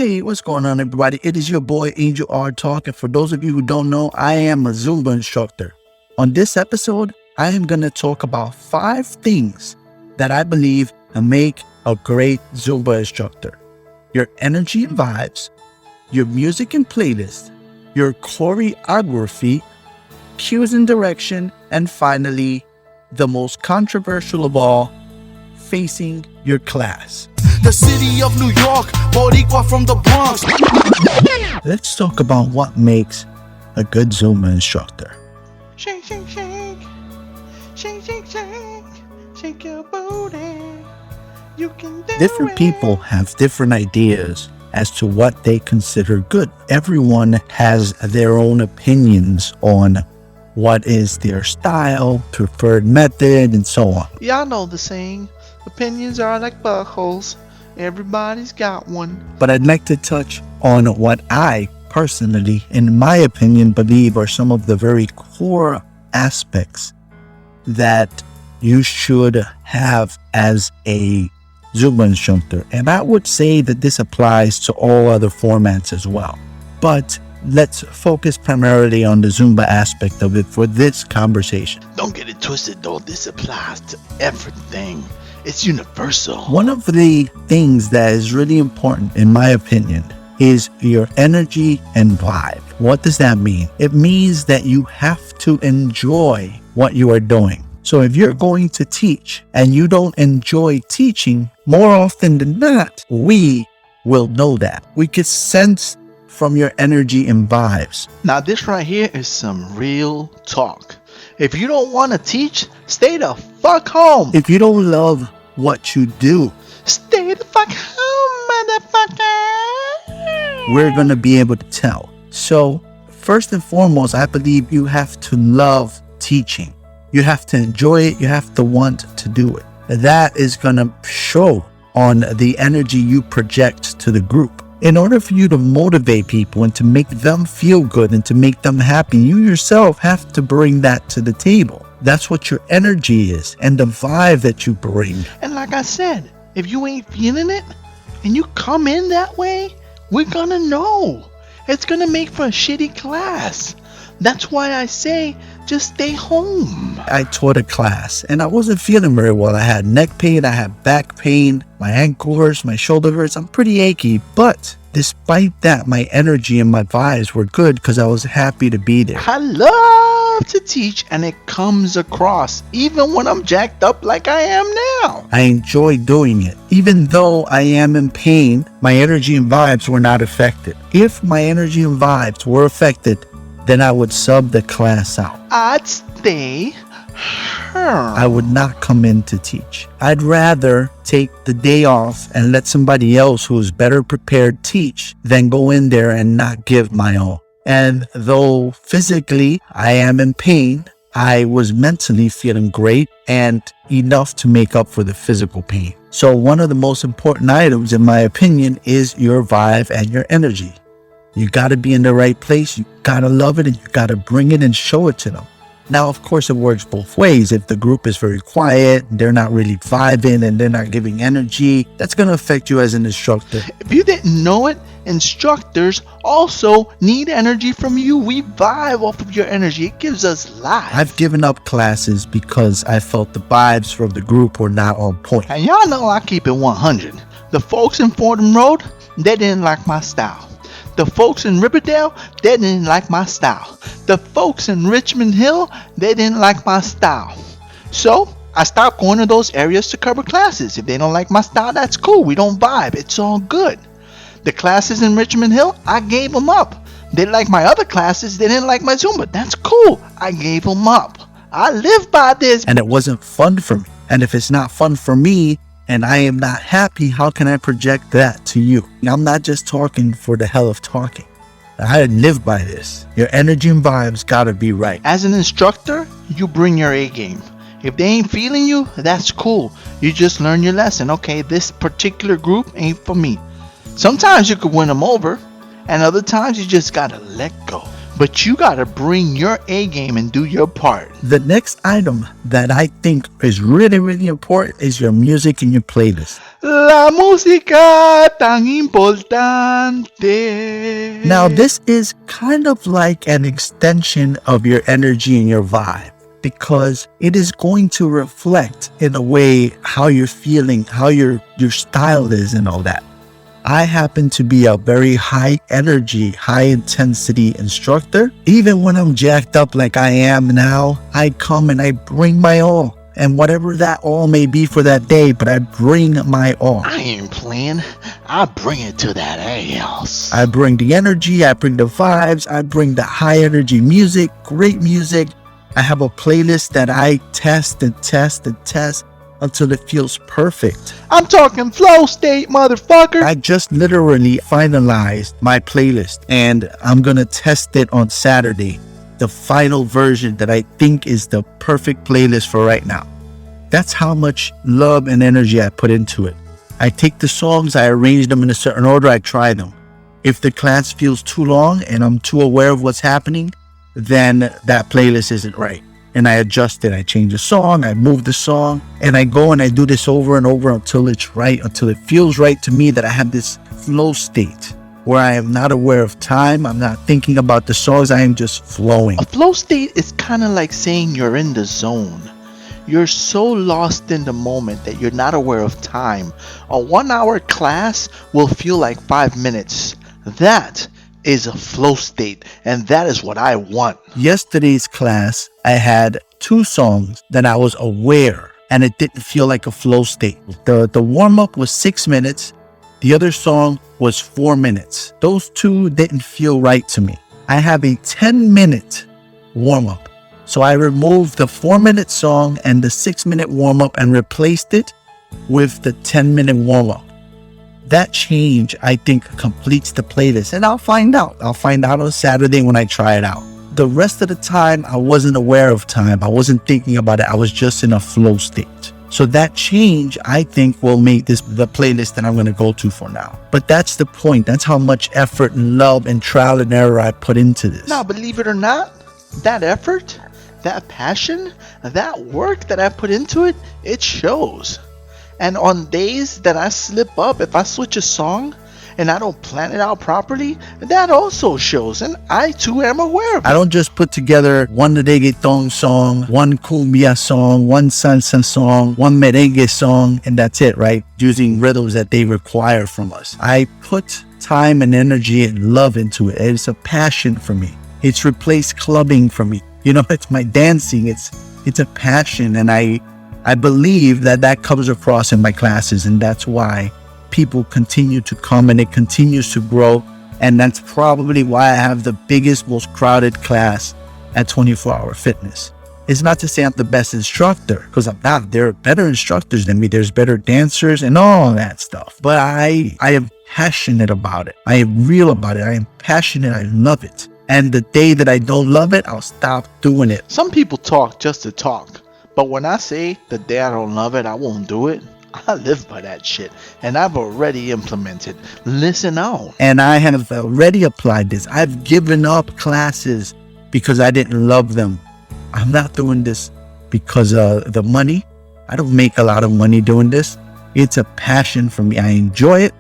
Hey, what's going on, everybody? It is your boy Angel R talking. For those of you who don't know, I am a Zumba instructor. On this episode, I am going to talk about 5 things that I believe make a great Zumba instructor: your energy and vibes, your music and playlist, your choreography, cues and direction, and finally, the most controversial of all, facing your class. The city of New York, Boricua from the Bronx. Let's talk about what makes a good Zumba instructor. Shake, shake, shake. Shake, shake, shake. Shake your booty. You can do Different it. people have different ideas as to what they consider good. Everyone has their own opinions on what is their style, preferred method, and so on. Y'all know the saying, opinions are like buttholes. Everybody's got one. But I'd like to touch on what I personally, in my opinion, believe are some of the very core aspects that you should have as a Zumba instructor. And I would say that this applies to all other formats as well. But let's focus primarily on the Zumba aspect of it for this conversation. Don't get it twisted though, this applies to everything. It's universal. One of the things that is really important, in my opinion, is your energy and vibe. What does that mean? It means that you have to enjoy what you are doing. So if you're going to teach and you don't enjoy teaching, more often than not, we will know that. We could sense from your energy and vibes. Now this right here is some real talk. If you don't want to teach, stay the fuck home. If you don't love what you do, Stay the fuck home, motherfucker. we're going to be able to tell. So first and foremost, I believe you have to love teaching. You have to enjoy it. You have to want to do it. That is going to show on the energy you project to the group. In order for you to motivate people and to make them feel good and to make them happy, you yourself have to bring that to the table. That's what your energy is and the vibe that you bring. And like I said, if you ain't feeling it and you come in that way, we're gonna know. It's gonna make for a shitty class. That's why I say just stay home. I taught a class and I wasn't feeling very well. I had neck pain, I had back pain, my ankle hurts, my shoulder hurts. I'm pretty achy, but despite that, my energy and my vibes were good because I was happy to be there. I love to teach and it comes across even when I'm jacked up like I am now. I enjoy doing it. Even though I am in pain, my energy and vibes were not affected. If my energy and vibes were affected, then I would sub the class out. I'd stay home. I would not come in to teach. I'd rather take the day off and let somebody else who is better prepared teach than go in there and not give my all. And though physically I am in pain, I was mentally feeling great and enough to make up for the physical pain. So one of the most important items, in my opinion, is your vibe and your energy. You got to be in the right place. You got to love it and you got to bring it and show it to them. Now, of course, it works both ways. If the group is very quiet, they're not really vibing and they're not giving energy, that's going to affect you as an instructor. If you didn't know it, instructors also need energy from you. We vibe off of your energy. It gives us life. I've given up classes because I felt the vibes from the group were not on point. And y'all know I keep it 100. The folks in Fordham Road, they didn't like my style. The folks in Riverdale, they didn't like my style. The folks in Richmond Hill, they didn't like my style. So I stopped going to those areas to cover classes. If they don't like my style, that's cool. We don't vibe. It's all good. The classes in Richmond Hill, I gave them up. They like my other classes. They didn't like my Zumba. That's cool. I gave them up. I live by this. And it wasn't fun for me. And if it's not fun for me, and I am not happy, how can I project that to you? I'm not just talking for the hell of talking. I live by this. Your energy and vibes gotta be right. As an instructor, you bring your A game. If they ain't feeling you, that's cool. You just learn your lesson. Okay, this particular group ain't for me. Sometimes you could win them over, and other times you just gotta let go. But you gotta bring your A game and do your part. The next item that I think is really, really important is your music and your playlist. La música tan importante. Now, this is kind of like an extension of your energy and your vibe because it is going to reflect in a way how you're feeling, how your style is and all that. I happen to be a very high energy, high intensity instructor. Even when I'm jacked up like I am now, I come and I bring my all. And whatever that all may be for that day, but I bring my all. I ain't playing. I bring it to that ass. I bring the energy, I bring the vibes, I bring the high energy music, great music. I have a playlist that I test and test and test until it feels perfect. I'm talking flow state, motherfucker. I just literally finalized my playlist and I'm gonna test it on Saturday. The final version that I think is the perfect playlist for right now. That's how much love and energy I put into it. I take the songs, I arrange them in a certain order, I try them. If the class feels too long and I'm too aware of what's happening, then that playlist isn't right. And I adjust it. I change the song, I move the song, and I go and I do this over and over until it's right, until it feels right to me that I have this flow state where I am not aware of time, I'm not thinking about the songs, I am just flowing. A flow state is kind of like saying you're in the zone. You're so lost in the moment that you're not aware of time. A 1 hour class will feel like 5 minutes. That is a flow state, and that is what I want. Yesterday's class, I had 2 songs that I was aware and it didn't feel like a flow state. The warm-up was 6 minutes. The other song was 4 minutes. Those 2 didn't feel right to me. I have a 10-minute warm-up. So I removed the 4-minute song and the 6-minute warm-up and replaced it with the 10-minute warm-up. That change, I think, completes the playlist. And I'll find out. I'll find out on Saturday when I try it out. The rest of the time, I wasn't aware of time. I wasn't thinking about it. I was just in a flow state. So that change, I think, will make this the playlist that I'm going to go to for now. But that's the point. That's how much effort and love and trial and error I put into this. Now, believe it or not, that effort, that passion, that work that I put into it, it shows. And on days that I slip up, if I switch a song and I don't plan it out properly, that also shows. And I too am aware of it. I don't just put together one reggaeton song, one cumbia song, one salsa song, one merengue song, and that's it, right? Using rhythms that they require from us. I put time and energy and love into it. It's a passion for me. It's replaced clubbing for me. You know, it's my dancing. It's a passion, and I believe that comes across in my classes, and that's why people continue to come and it continues to grow. And that's probably why I have the biggest, most crowded class at 24 Hour Fitness. It's not to say I'm the best instructor, because I'm not. There are better instructors than me. There's better dancers and all that stuff. But I am passionate about it. I am real about it. I am passionate. I love it. And the day that I don't love it, I'll stop doing it. Some people talk just to talk. But when I say the day I don't love it, I won't do it, I live by that shit. And I've already implemented. Listen on. And I have already applied this. I've given up classes because I didn't love them. I'm not doing this because of the money. I don't make a lot of money doing this. It's a passion for me. I enjoy it.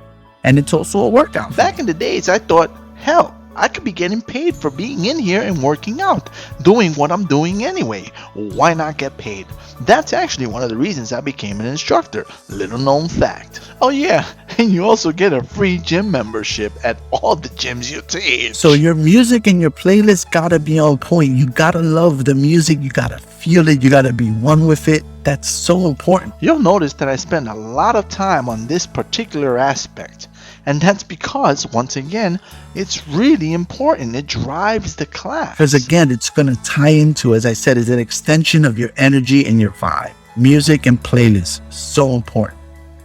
And it's also a workout. Back in the days, I thought, hell, I could be getting paid for being in here and working out, doing what I'm doing anyway. Why not get paid? That's actually one of the reasons I became an instructor. Little known fact. Oh yeah, and you also get a free gym membership at all the gyms you teach. So your music and your playlist gotta be on point. You gotta love the music. You gotta feel it. You gotta be one with it. That's so important. You'll notice that I spend a lot of time on this particular aspect. And that's because, once again, it's really important. It drives the class. Because again, it's going to tie into, as I said, is an extension of your energy and your vibe. Music and playlists, so important.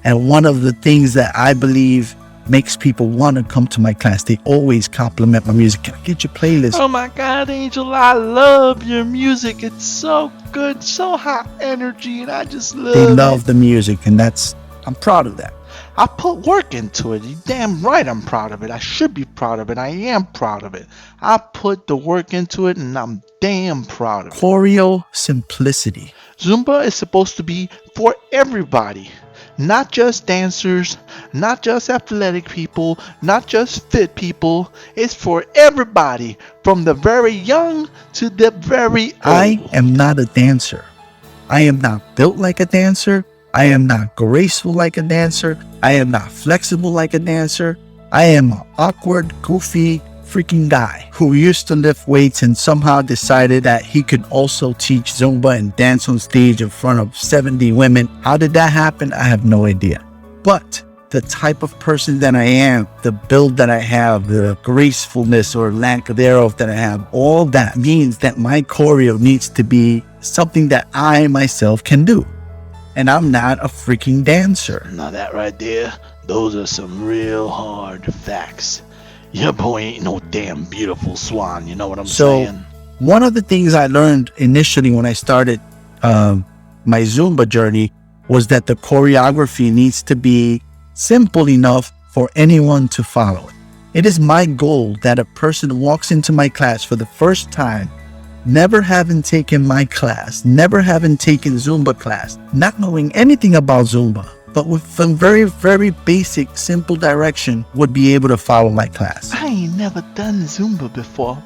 And one of the things that I believe makes people want to come to my class, they always compliment my music. Can I get your playlist? Oh my God, Angel, I love your music. It's so good, so high energy, and I just love it. They love the music, and I'm proud of that. I put work into it. You're damn right I'm proud of it. I should be proud of it. I am proud of it. I put the work into it and I'm damn proud of it. Choreo simplicity. Zumba is supposed to be for everybody. Not just dancers, not just athletic people, not just fit people. It's for everybody, from the very young to the very I old. am not a dancer. I am not built like a dancer. I am not graceful like a dancer. I am not flexible like a dancer. I am an awkward, goofy, freaking guy who used to lift weights and somehow decided that he could also teach Zumba and dance on stage in front of 70 women. How did that happen? I have no idea. But the type of person that I am, the build that I have, the gracefulness or lack thereof that I have, all that means that my choreo needs to be something that I myself can do. And I'm not a freaking dancer. Now that right there, those are some real hard facts. Your boy ain't no damn beautiful swan, you know what I'm saying? One of the things I learned initially when I started my Zumba journey was that the choreography needs to be simple enough for anyone to follow it. It is my goal that a person walks into my class for the first time, never having taken my class, never having taken Zumba class, not knowing anything about Zumba, but with some very, very basic, simple direction would be able to follow my class. I ain't never done Zumba before.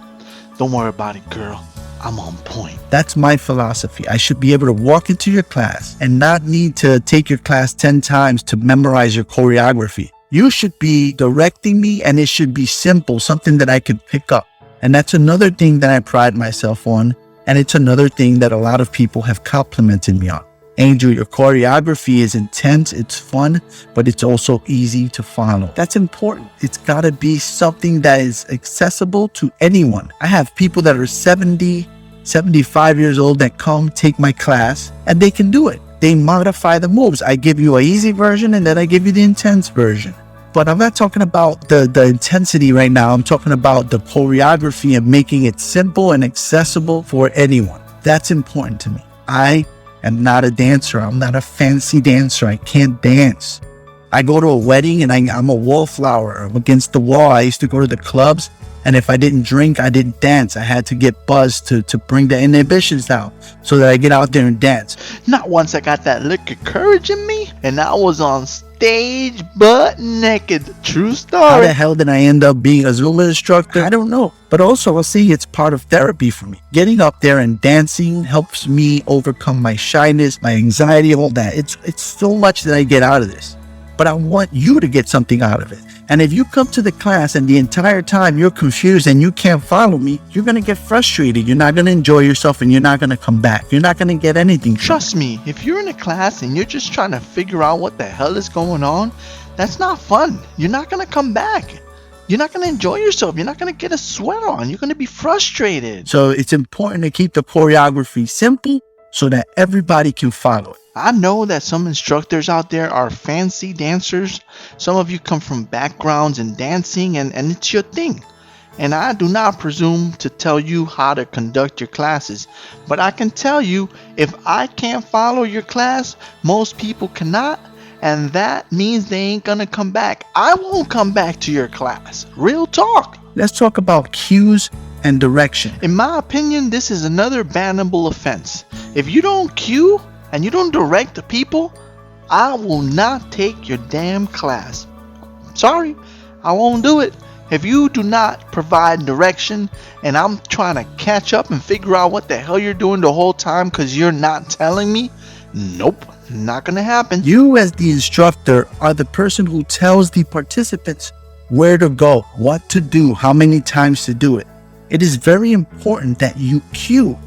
Don't worry about it, girl. I'm on point. That's my philosophy. I should be able to walk into your class and not need to take your class 10 times to memorize your choreography. You should be directing me and it should be simple, something that I could pick up. And that's another thing that I pride myself on. And it's another thing that a lot of people have complimented me on. Angel, your choreography is intense, it's fun, but it's also easy to follow. That's important. It's got to be something that is accessible to anyone. I have people that are 70, 75 years old that come take my class and they can do it. They modify the moves. I give you an easy version and then I give you the intense version. But I'm not talking about the intensity right now. I'm talking about the choreography and making it simple and accessible for anyone. That's important to me. I am not a dancer. I'm not a fancy dancer. I can't dance. I go to a wedding and I'm a wallflower. I'm against the wall. I used to go to the clubs, and if I didn't drink, I didn't dance. I had to get buzzed to bring the inhibitions down so that I get out there and dance. Not once I got that lick of courage in me, and I was on stage butt naked. True story. How the hell did I end up being a Zumba instructor? I don't know. But also, I'll say it's part of therapy for me. Getting up there and dancing helps me overcome my shyness, my anxiety, all that. It's so much that I get out of this. But I want you to get something out of it. And if you come to the class and the entire time you're confused and you can't follow me, you're going to get frustrated. You're not going to enjoy yourself and you're not going to come back. You're not going to get anything. Trust me, if you're in a class and you're just trying to figure out what the hell is going on, that's not fun. You're not going to come back. You're not going to enjoy yourself. You're not going to get a sweat on. You're going to be frustrated. So it's important to keep the choreography simple so that everybody can follow it. I know that some instructors out there are fancy dancers. Some of you come from backgrounds in dancing and it's your thing. And I do not presume to tell you how to conduct your classes. But I can tell you, if I can't follow your class, most people cannot. And that means they ain't gonna come back. I won't come back to your class. Real talk. Let's talk about cues and direction. In my opinion, this is another bannable offense. If you don't cue and you don't direct the people, I will not take your damn class. Sorry, I won't do it. If you do not provide direction and I'm trying to catch up and figure out what the hell you're doing the whole time because you're not telling me, nope, not gonna happen. You as the instructor are the person who tells the participants where to go, what to do, how many times to do it. It is very important that you cue.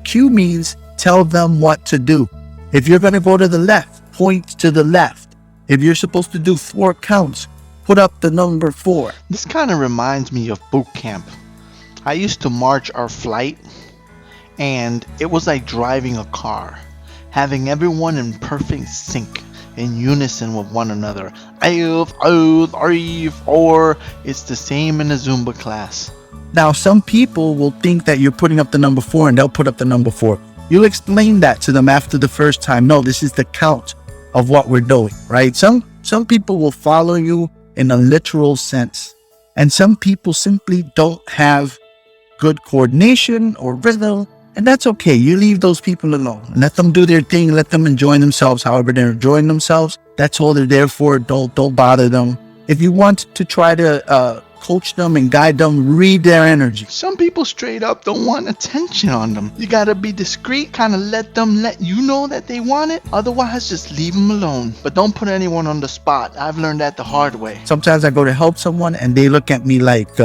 Cue means tell them what to do. If you're going to go to the left, point to the left. If you're supposed to do 4 counts, put up the number 4. This kind of reminds me of boot camp. I used to march our flight, and it was like driving a car, having everyone in perfect sync, in unison with one another. Or it's the same in a Zumba class. Now, some people will think that you're putting up the number 4 and they'll put up the number 4. You'll explain that to them after the first time. No, this is the count of what we're doing, right? Some people will follow you in a literal sense. And some people simply don't have good coordination or rhythm And that's okay. You leave those people alone. Let them do their thing. Let them enjoy themselves however they're enjoying themselves. That's all they're there for. Don't bother them. If you want to try to coach them and guide them, read their energy. Some people straight up don't want attention on them. You gotta be discreet, kind of let them let you know that they want it. Otherwise, just leave them alone. But don't put anyone on the spot. I've learned that the hard way. Sometimes I go to help someone and they look at me like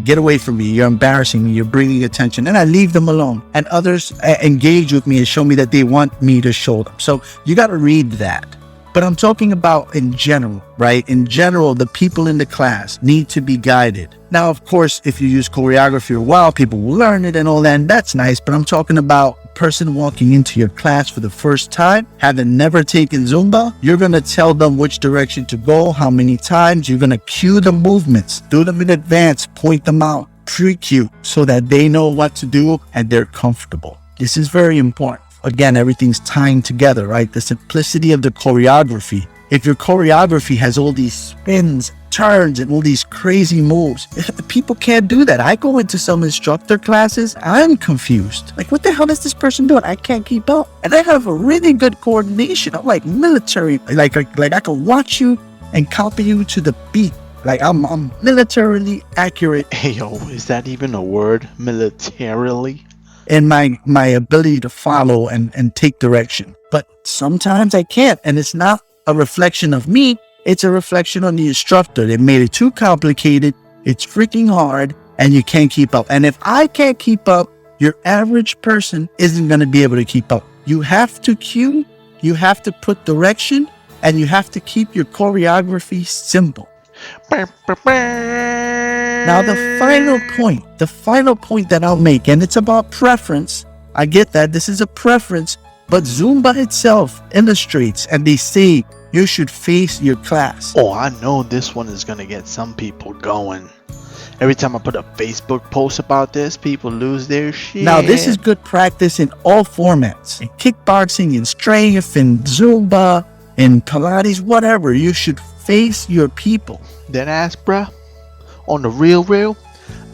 get away from me. You're embarrassing me. You're bringing attention. And I leave them alone. And others engage with me and show me that they want me to show them. So you got to read that. But I'm talking about in general, right? In general, the people in the class need to be guided. Now, of course, if you use choreography a while, people will learn it and all that, and that's nice. But I'm talking about a person walking into your class for the first time, having never taken Zumba. You're going to tell them which direction to go, how many times. You're going to cue the movements, do them in advance, point them out, pre-cue, so that they know what to do and they're comfortable. This is very important. Again, everything's tying together, right? The simplicity of the choreography. If your choreography has all these spins, turns, and all these crazy moves, people can't do that. I go into some instructor classes, I'm confused. Like, what the hell is this person doing? I can't keep up. And I have a really good coordination. I'm like military. Like I can watch you and copy you to the beat. Like I'm militarily accurate. Hey, yo, is that even a word? Militarily? And my ability to follow and take direction. But sometimes I can't. And it's not a reflection of me. It's a reflection on the instructor. They made it too complicated. It's freaking hard and you can't keep up. And if I can't keep up, your average person isn't going to be able to keep up. You have to cue, you have to put direction, and you have to keep your choreography simple. Now, the final point that I'll make, and it's about preference. I get that this is a preference, but Zumba itself illustrates, and they say you should face your class. Oh, I know this one is gonna get some people going. Every time I put a Facebook post about this, people lose their shit. Now, this is good practice in all formats. In kickboxing, in strafe, in Zumba, in Pilates, whatever. You should face your people. That ass, bruh. On the real,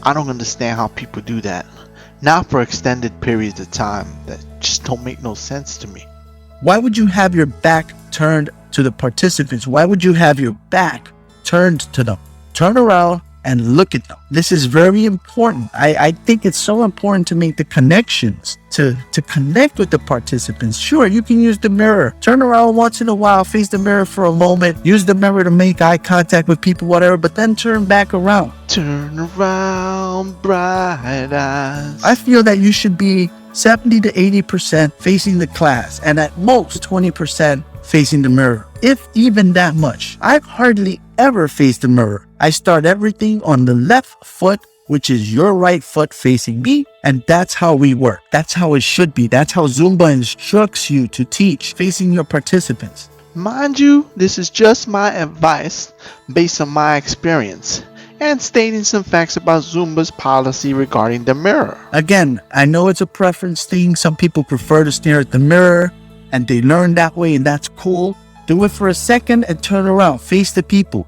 I don't understand how people do that. Not for extended periods of time. That just don't make no sense to me. Why would you have your back turned to the participants? Why would you have your back turned to them? Turn around and look at them. This is very important. I think it's so important to make the connections, to connect with the participants. Sure, you can use the mirror. Turn around once in a while, face the mirror for a moment, use the mirror to make eye contact with people, whatever, but then turn back around. Turn around, bright eyes. I feel that you should be 70 to 80% facing the class and at most 20% facing the mirror, if even that much. I hardly ever face the mirror. I start everything on the left foot, which is your right foot facing me, and that's how we work. That's how it should be. That's how Zumba instructs you to teach, facing your participants. Mind you, this is just my advice based on my experience and stating some facts about Zumba's policy regarding the mirror. Again, I know it's a preference thing. Some people prefer to stare at the mirror and they learn that way, and that's cool. Do it for a second and turn around. Face the people.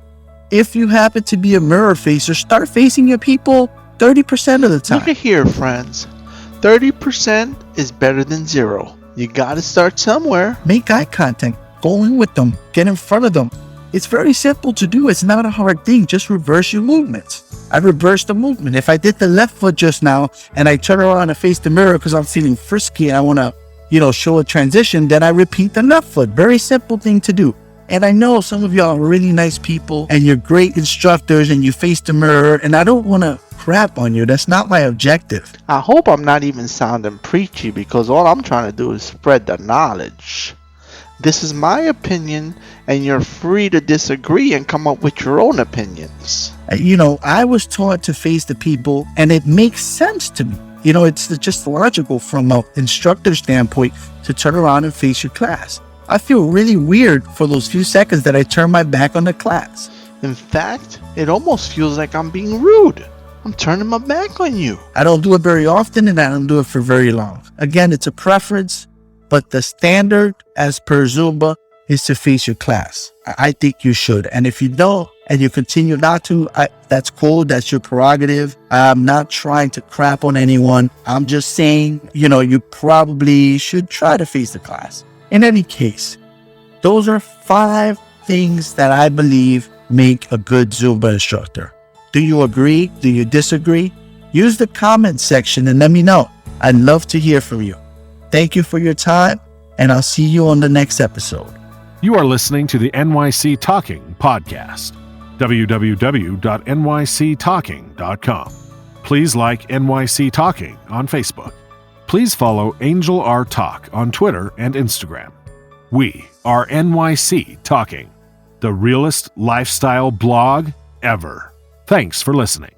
If you happen to be a mirror facer, start facing your people 30% of the time. Look at here, friends. 30% is better than 0. You gotta start somewhere. Make eye contact. Go in with them. Get in front of them. It's very simple to do. It's not a hard thing. Just reverse your movements. I reversed the movement. If I did the left foot just now and I turn around and face the mirror because I'm feeling frisky and I want to, show a transition, then I repeat the left foot. Very simple thing to do. And I know some of y'all are really nice people and you're great instructors and you face the mirror, and I don't want to crap on you. That's not my objective. I hope I'm not even sounding preachy, because all I'm trying to do is spread the knowledge. This is my opinion, and you're free to disagree and come up with your own opinions. I was taught to face the people, and it makes sense to me. It's just logical from an instructor standpoint to turn around and face your class. I feel really weird for those few seconds that I turn my back on the class. In fact, it almost feels like I'm being rude. I'm turning my back on you. I don't do it very often, and I don't do it for very long. Again, it's a preference, but the standard as per Zumba is to face your class. I think you should. And if you don't, and you continue not to, that's cool. That's your prerogative. I'm not trying to crap on anyone. I'm just saying, you probably should try to face the class. In any case, those are 5 things that I believe make a good Zumba instructor. Do you agree? Do you disagree? Use the comment section and let me know. I'd love to hear from you. Thank you for your time, and I'll see you on the next episode. You are listening to the NYC Talking podcast. www.nyctalking.com. Please like NYC Talking on Facebook. Please follow Angel R Talk on Twitter and Instagram. We are NYC Talking, the realest lifestyle blog ever. Thanks for listening.